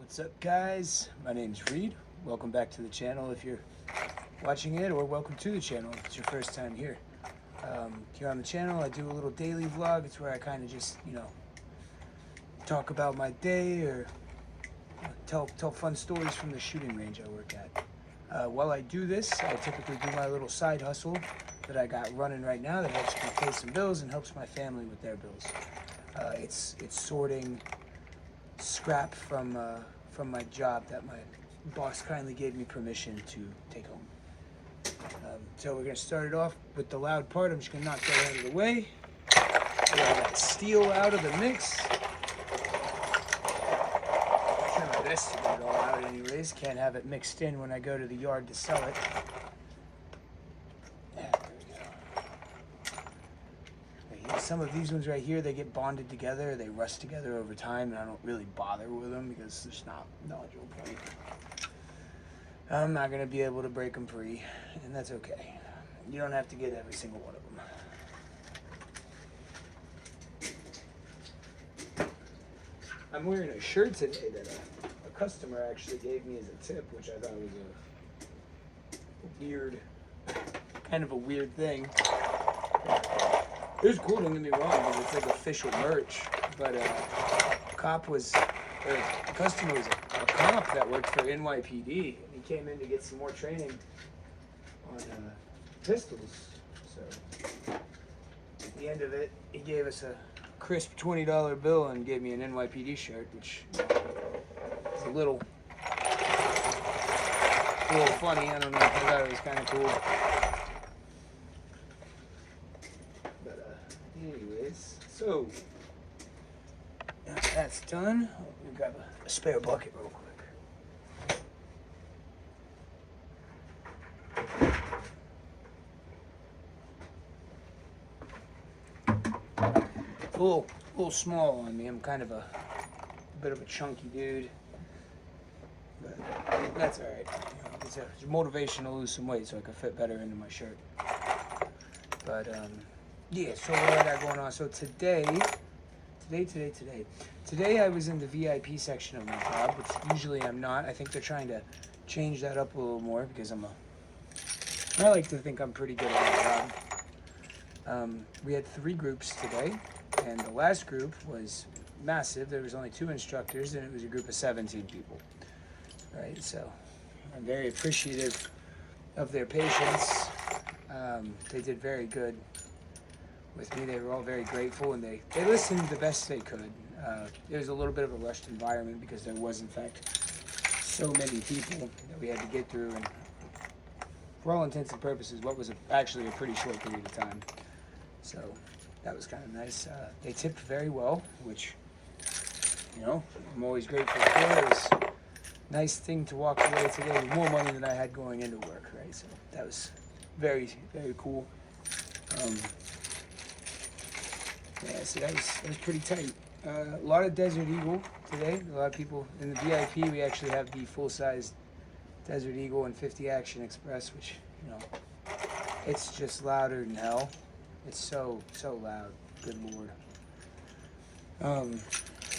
What's up, guys? My name's Reid. Welcome back to the channel if you're watching it, or welcome to the channel if it's your first time here. Here on the channel, I do a little daily vlog. It's where I kind of just, talk about my day or tell fun stories from the shooting range I work at. While I do this, I typically do my little side hustle that I got running right now that helps me pay some bills and helps my family with their bills. It's sorting scrap from my job that my boss kindly gave me permission to take home. So we're gonna start it off with the loud part. I'm just gonna knock that out of the way. Get all that steel out of the mix. Try my best to get it all out anyways. Can't have it mixed in when I go to the yard to sell it. Some of these ones right here, they get bonded together, they rust together over time, and I don't really bother with them because there's not much point. I'm not going to be able to break them free, and that's okay. You don't have to get every single one of them. I'm wearing a shirt today that a customer actually gave me as a tip, which I thought was kind of a weird thing. It was cool, don't get me wrong, because it's like official merch, but the customer was a cop that worked for NYPD, and he came in to get some more training on pistols. So at the end of it, he gave us a crisp $20 bill and gave me an NYPD shirt, which is a little funny. I don't know, I thought it was kind of cool. Anyways, so now that's done. We'll grab a spare bucket real quick. It's a little small on me. I'm kind of a bit of a chunky dude, but that's all right. It's a motivation to lose some weight so I can fit better into my shirt. But yeah, so what I got going on? So today I was in the VIP section of my job, which usually I'm not. I think they're trying to change that up a little more because I like to think I'm pretty good at my job. We had 3 groups today, and the last group was massive. There was only 2 instructors, and it was a group of 17 people. Right, so I'm very appreciative of their patience. They did very good with me. They were all very grateful, and they listened the best they could. It was a little bit of a rushed environment because there was, in fact, so many people that we had to get through, and for all intents and purposes, what was actually a pretty short period of time. So that was kind of nice. They tipped very well, which, I'm always grateful for. It was a nice thing to walk away today with more money than I had going into work, right? So that was very, very cool. Yeah, so that was pretty tight. A lot of Desert Eagle today. A lot of people in the VIP. We actually have the full-size Desert Eagle and 50 Action Express, which it's just louder than hell. It's so loud. Good lord. I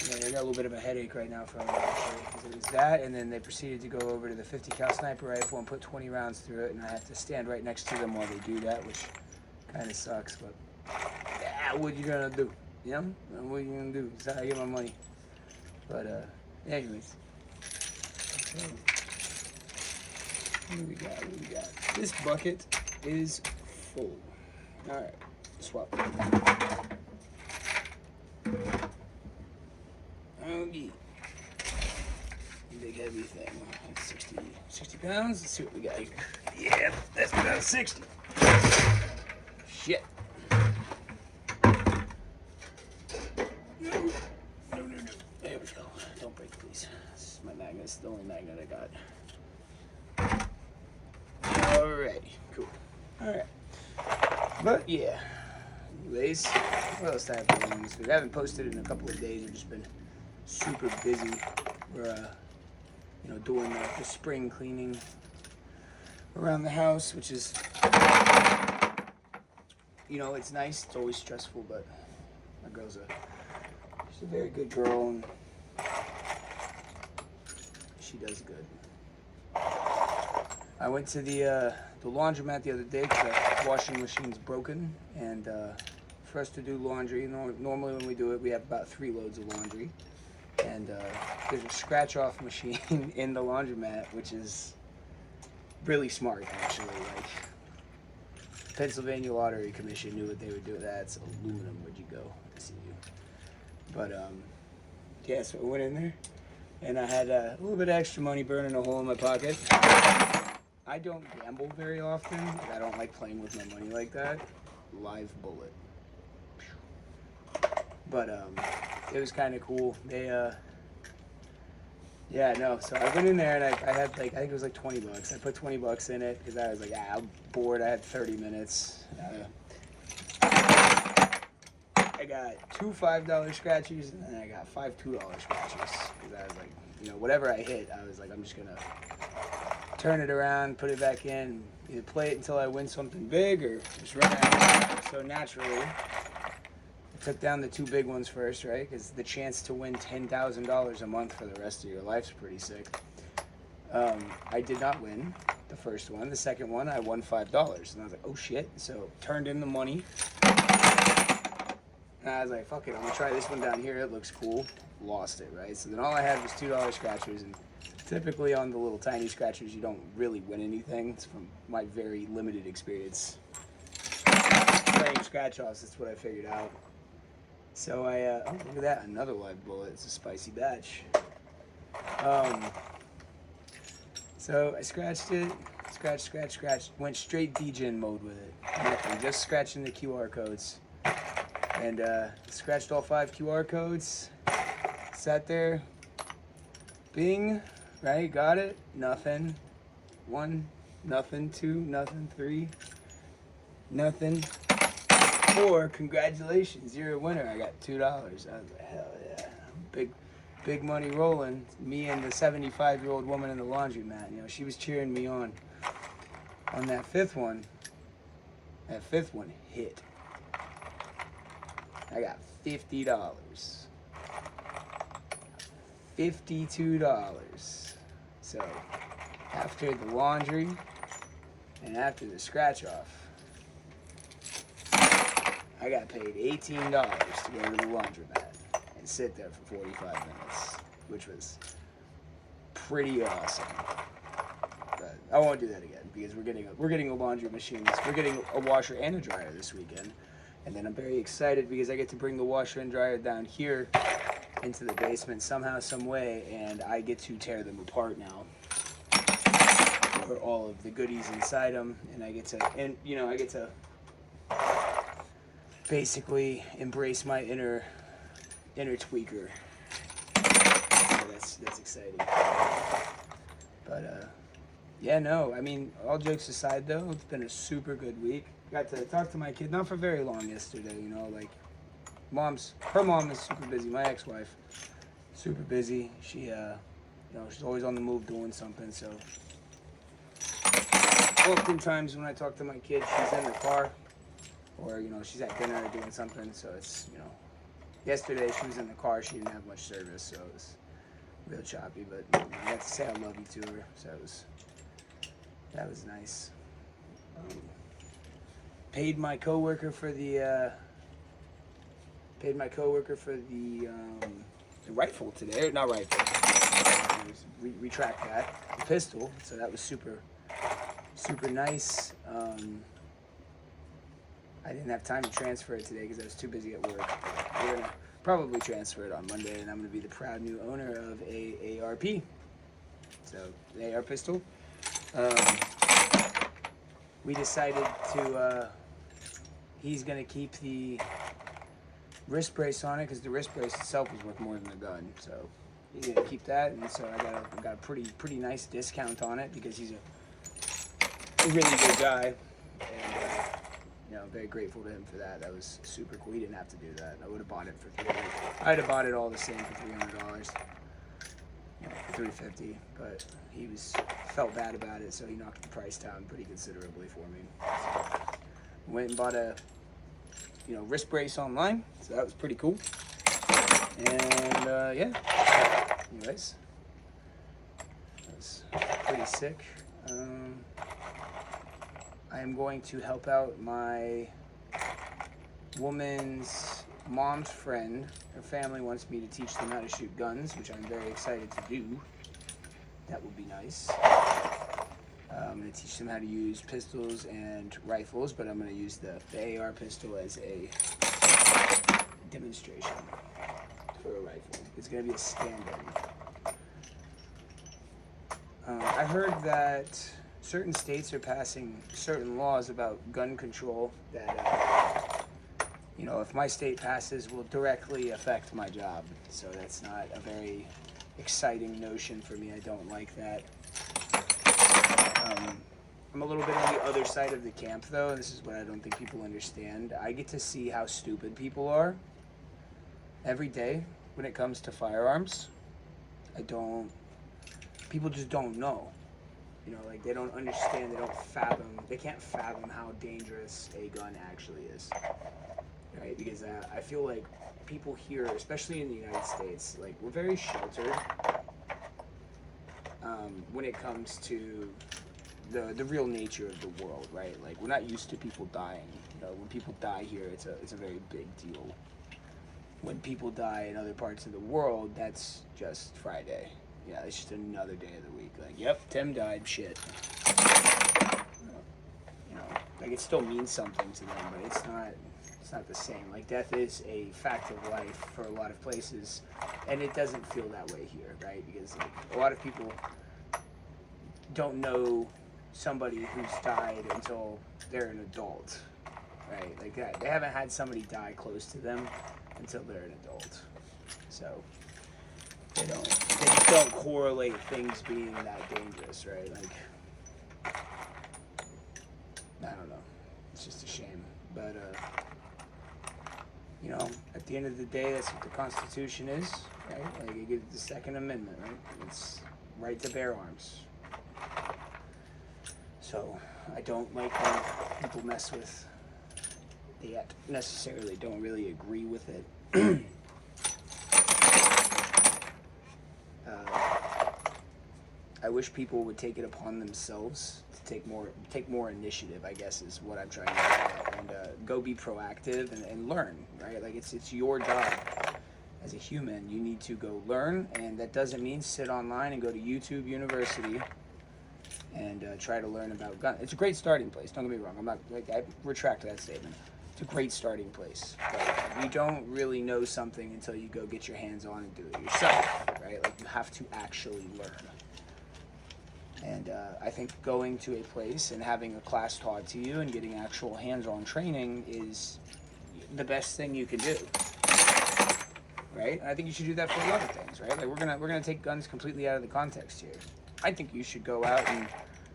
got a little bit of a headache right now from it actually, because it was that, and then they proceeded to go over to the 50 cal sniper rifle and put 20 rounds through it, and I have to stand right next to them while they do that, which kind of sucks, but. Yeah, what you gonna do? What you gonna do? That's how I get my money. But anyways. So, what do we got? This bucket is full. Alright, swap. Okay. Big heavy thing. 60 pounds. Let's see what we got here. Yeah, that's about 60. Shit. No. There we go. Don't break, please. This is my magnet. It's the only magnet I got. Alright, cool. Alright. But yeah. Anyways, what else do I have going on this week? I haven't posted in a couple of days. I've just been super busy. We're doing the spring cleaning around the house, which is it's nice. It's always stressful, but my girl's she's a very good girl, and she does good. I went to the laundromat the other day because the washing machine's broken, and for us to do laundry, normally when we do it, we have about 3 loads of laundry, and there's a scratch-off machine in the laundromat, which is really smart, actually. Like, Pennsylvania Lottery Commission knew what they would do. That's aluminum. Where'd you go? I see you. But yeah, so I went in there, and I had a little bit of extra money burning a hole in my pocket. I don't gamble very often. I don't like playing with my money like that. Live bullet. But it was kind of cool. They yeah, no. So I went in there and I had like, I think it was like $20. I put $20 in it because I was like, I'm bored. I had 30 minutes. I got 2 $5 scratchers, and then I got 5 $2 scratchers because I was like, you know, whatever I hit, I was like, I'm just gonna turn it around, put it back in, either play it until I win something big or just run out. So naturally, I took down the 2 big ones first, right? Because the chance to win $10,000 a month for the rest of your life's pretty sick. I did not win the first one. The second one, I won $5, and I was like, oh shit. So turned in the money. And I was like, fuck it, I'm gonna try this one down here. It looks cool. Lost it, right? So then all I had was $2 scratchers, and typically on the little tiny scratchers, you don't really win anything. It's from my very limited experience playing scratch-offs. That's what I figured out. So I, oh, look at that, another live bullet. It's a spicy batch. So I scratched it, scratched, went straight degen mode with it. Nothing, just scratching the QR codes. And scratched all 5 QR codes, sat there, bing, right, got it, nothing, 1, nothing, 2, nothing, 3, nothing, 4, congratulations, you're a winner. I got $2. I was like, hell yeah, big money rolling. Me and the 75-year-old woman in the laundromat, you know, she was cheering me on that 5th one. That 5th one hit. I got $50. $52. So after the laundry and after the scratch off, I got paid $18 to go to the laundromat and sit there for 45 minutes, which was pretty awesome. But I won't do that again because we're getting a laundry machine. We're getting a washer and a dryer this weekend. And then I'm very excited because I get to bring the washer and dryer down here into the basement somehow, some way, and I get to tear them apart now for all of the goodies inside them, and I get to basically embrace my inner tweaker. So that's exciting. But yeah, no, I mean, all jokes aside though, it's been a super good week. Got to talk to my kid, not for very long yesterday, you know, like, her mom is super busy, my ex-wife, super busy. She, you know, she's always on the move doing something, so oftentimes when I talk to my kid, she's in the car, or, you know, she's at dinner or doing something, so it's, you know, yesterday she was in the car, she didn't have much service, so it was real choppy, but you know, I got to say I love you to her, so that was nice. Paid my coworker for the rifle today. Not rifle. Retract that. The pistol. So that was super nice. I didn't have time to transfer it today because I was too busy at work. We're gonna probably transfer it on Monday, and I'm gonna be the proud new owner of a ARP. So the AR pistol. We decided to. He's gonna keep the wrist brace on it because the wrist brace itself is worth more than the gun. So he's gonna keep that, and so I got a pretty nice discount on it because he's a really good guy, and you know, I'm very grateful to him for that. That was super cool. He didn't have to do that. I would have bought it for $300. I'd have bought it all the same for $300, for $350, but he felt bad about it, so he knocked the price down pretty considerably for me. So, went and bought a, you know, wrist brace online, so that was pretty cool. And yeah, anyways, was pretty sick. I am going to help out my woman's mom's friend. Her family wants me to teach them how to shoot guns, which I'm very excited to do. That would be nice. I'm going to teach them how to use pistols and rifles, but I'm going to use the AR pistol as a demonstration for a rifle. It's going to be a stand-in. I heard that certain states are passing certain laws about gun control that, if my state passes, will directly affect my job. So that's not a very exciting notion for me. I don't like that. I'm a little bit on the other side of the camp, though. This is what I don't think people understand. I get to see how stupid people are every day when it comes to firearms. People just don't know. They don't understand, they can't fathom how dangerous a gun actually is. Right? Because I feel like people here, especially in the United States, we're very sheltered when it comes to the real nature of the world, right? We're not used to people dying. When people die here, it's a very big deal. When people die in other parts of the world, that's just Friday. Yeah, it's just another day of the week. Yep, Tim died, shit. It still means something to them, but it's not the same. Death is a fact of life for a lot of places, and it doesn't feel that way here, right? Because a lot of people don't know somebody who's died until they're an adult, right? They haven't had somebody die close to them until they're an adult. So they just don't correlate things being that dangerous, right? I don't know. It's just a shame. But, at the end of the day, that's what the Constitution is, right? It gives the Second Amendment, right? It's right to bear arms. So, I don't like when people mess with that necessarily don't really agree with it. I wish people would take it upon themselves to take more initiative, I guess, is what I'm trying to get at, and go be proactive and learn, right? It's your job as a human. You need to go learn, and that doesn't mean sit online and go to YouTube University and try to learn about guns. It's a great starting place. Don't get me wrong. I retract that statement. It's a great starting place. But you don't really know something until you go get your hands on and do it yourself, right? You have to actually learn. And I think going to a place and having a class taught to you and getting actual hands-on training is the best thing you can do, right? I think you should do that for a lot of things, right? We're gonna take guns completely out of the context here. I think you should go out and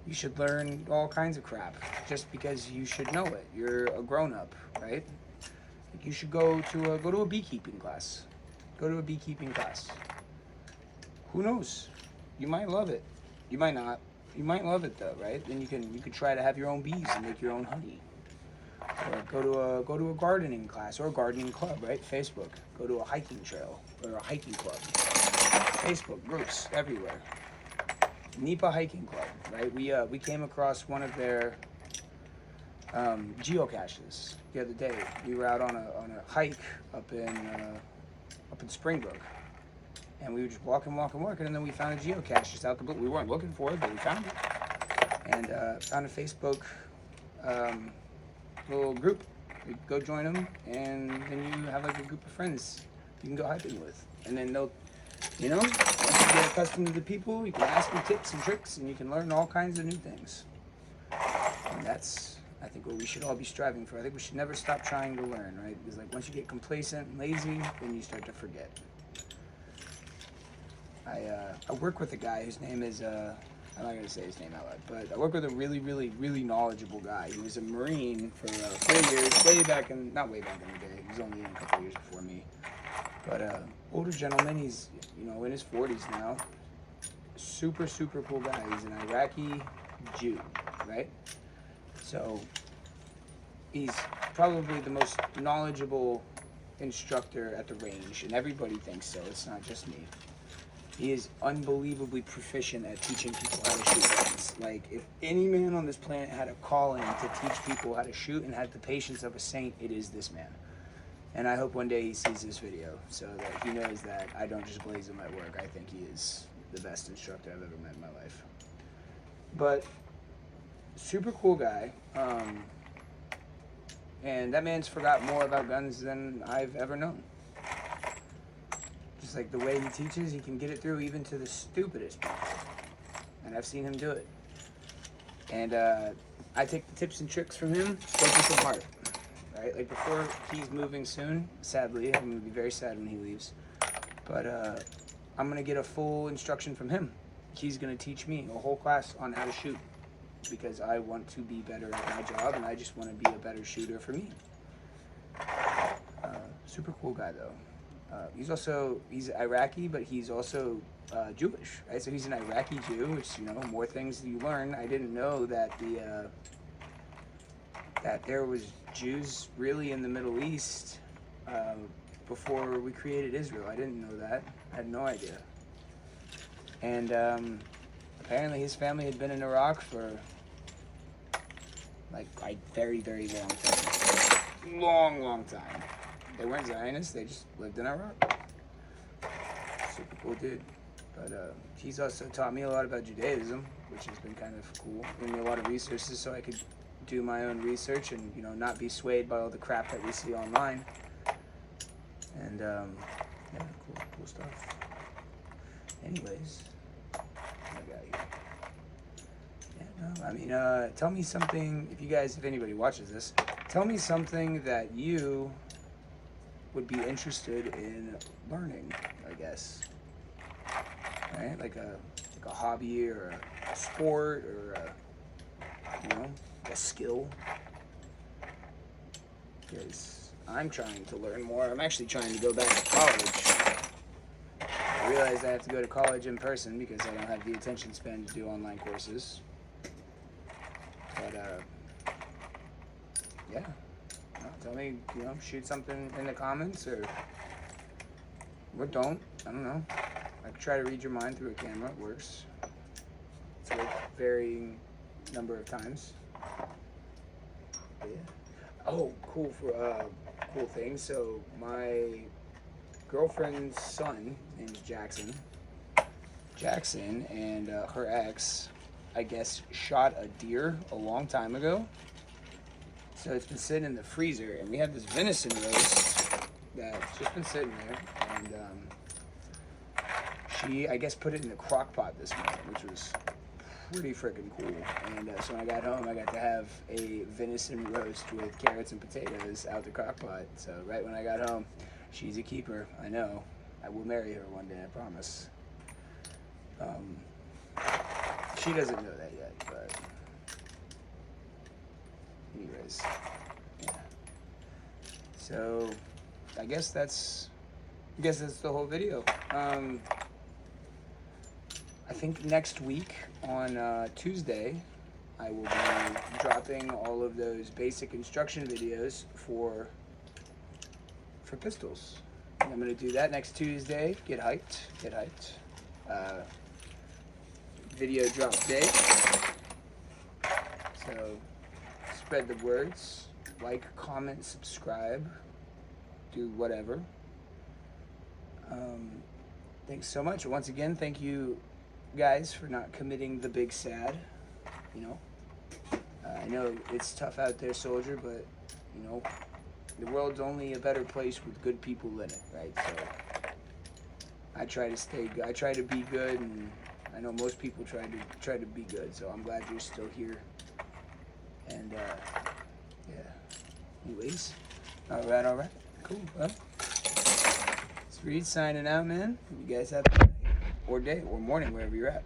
you should learn all kinds of crap just because you should know it. You're a grown-up, right? You should go to a beekeeping class. Go to a beekeeping class. Who knows? You might love it. You might not. You might love it though, right? Then you could try to have your own bees and make your own honey. Or go to a gardening class or a gardening club, right? Facebook. Go to a hiking trail or a hiking club. Facebook groups everywhere. Nipa Hiking Club, right? We came across one of their geocaches the other day. We were out on a hike up in Springbrook. And we were just walking, and then we found a geocache just out the blue. We weren't looking for it, but we found it. And found a Facebook little group. We go join them, and then you have a group of friends you can go hiking with. And then they'll, once you get accustomed to the people, you can ask them tips and tricks, and you can learn all kinds of new things. And that's, I think, what we should all be striving for. I think we should never stop trying to learn, right? Because once you get complacent and lazy, then you start to forget. I work with a guy whose name is, I'm not going to say his name out loud, but I work with a really, really, really knowledgeable guy. He was a Marine for 4 years, not way back in the day. He was only in a couple years before me. But older gentleman, he's, in his 40s now. Super, super cool guy. He's an Iraqi Jew, right? So he's probably the most knowledgeable instructor at the range, and everybody thinks so. It's not just me. He is unbelievably proficient at teaching people how to shoot guns. Like, if any man on this planet had a calling to teach people how to shoot and had the patience of a saint, it is this man. And I hope one day he sees this video so that he knows that I don't just blaze him at work. I think he is the best instructor I've ever met in my life. But super cool guy. And that man's forgot more about guns than I've ever known. Just like the way he teaches, he can get it through even to the stupidest people. And I've seen him do it. And I take the tips and tricks from him, taken from heart. Right? Like before he's moving soon, sadly, I'm going to be very sad when he leaves. But I'm going to get a full instruction from him. He's going to teach me a whole class on how to shoot. Because I want to be better at my job and I just want to be a better shooter for me. Super cool guy though. He's Iraqi, but he's also Jewish, right? So he's an Iraqi Jew, which, you know, more things you learn. I didn't know that that there was Jews really in the Middle East before we created Israel. I didn't know that. I had no idea. And apparently his family had been in Iraq for like a very, very long time. Long time. They weren't Zionists, they just lived in Iraq. Super cool dude. But he's also taught me a lot about Judaism, which has been kind of cool. Gave me a lot of resources so I could do my own research and, you know, not be swayed by all the crap that we see online. And yeah, cool stuff. Anyways, what I got here. I mean, tell me something, if anybody watches this, tell me something that you would be interested in learning, I guess. Right? Like a hobby or a sport or a skill. Because I'm trying to learn more. I'm actually trying to go back to college. I realize I have to go to college in person because I don't have the attention span to do online courses. But, yeah. Tell me, shoot something in the comments or don't. I don't know. I could try to read your mind through a camera. It works. It's worked varying number of times. But yeah. Oh, cool thing. So my girlfriend's son, his name is Jackson. Jackson and her ex, I guess, shot a deer a long time ago. So it's been sitting in the freezer, and we have this venison roast that's just been sitting there, and she, I guess, put it in the crock pot this morning, which was pretty freaking cool. And so when I got home, I got to have a venison roast with carrots and potatoes out the crock pot. So right when I got home, she's a keeper. I know. I will marry her one day, I promise. She doesn't know that yet, but anyways, yeah. So I guess that's the whole video. I think next week on Tuesday, I will be dropping all of those basic instruction videos for pistols. And I'm gonna do that next Tuesday. Get hyped. Video drop day. So spread the words. Like, comment, subscribe. Do whatever. Thanks so much. Once again, thank you guys for not committing the big sad. I know it's tough out there, soldier, but the world's only a better place with good people in it, right? So I try to stay good. I try to be good, and I know most people try to be good. So I'm glad you're still here. And yeah. Anyways, all right, cool. Well, it's Reid signing out, man. You guys have a good night or day or morning, wherever you're at.